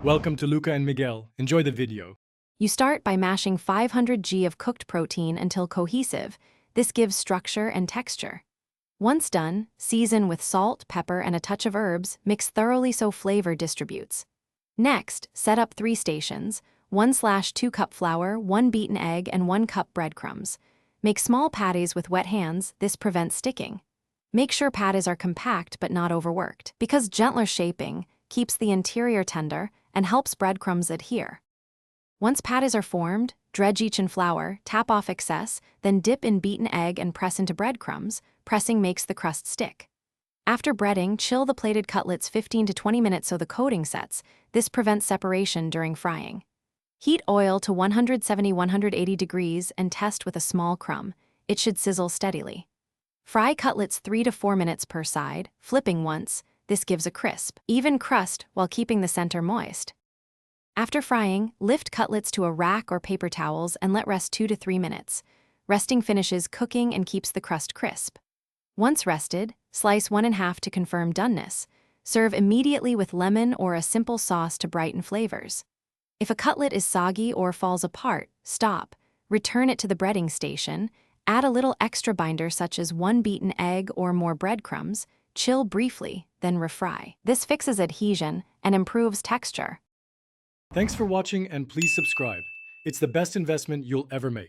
Welcome to Luca and Miguel. Enjoy the video. You start by mashing 500 g of cooked protein until cohesive. This gives structure and texture. Once done, season with salt, pepper, and a touch of herbs, mix thoroughly so flavor distributes. Next, set up 3 stations, 1/2 cup flour, 1 beaten egg, and 1 cup breadcrumbs. Make small patties with wet hands, this prevents sticking. Make sure patties are compact but not overworked, because gentler shaping keeps the interior tender and helps breadcrumbs adhere. Once patties are formed, dredge each in flour, tap off excess, then dip in beaten egg and press into breadcrumbs. Pressing makes the crust stick. After breading, chill the plated cutlets 15 to 20 minutes so the coating sets. This prevents separation during frying. Heat oil to 170-180 degrees and test with a small crumb. It should sizzle steadily. Fry cutlets 3 to 4 minutes per side, flipping once. This gives a crisp, even crust while keeping the center moist. After frying, lift cutlets to a rack or paper towels and let rest 2 to 3 minutes. Resting finishes cooking and keeps the crust crisp. Once rested, slice 1/2 to confirm doneness. Serve immediately with lemon or a simple sauce to brighten flavors. If a cutlet is soggy or falls apart, stop, return it to the breading station, add a little extra binder such as 1 beaten egg or more breadcrumbs, chill briefly, then refry. This fixes adhesion and improves texture. Thanks for watching and please subscribe. It's the best investment you'll ever make.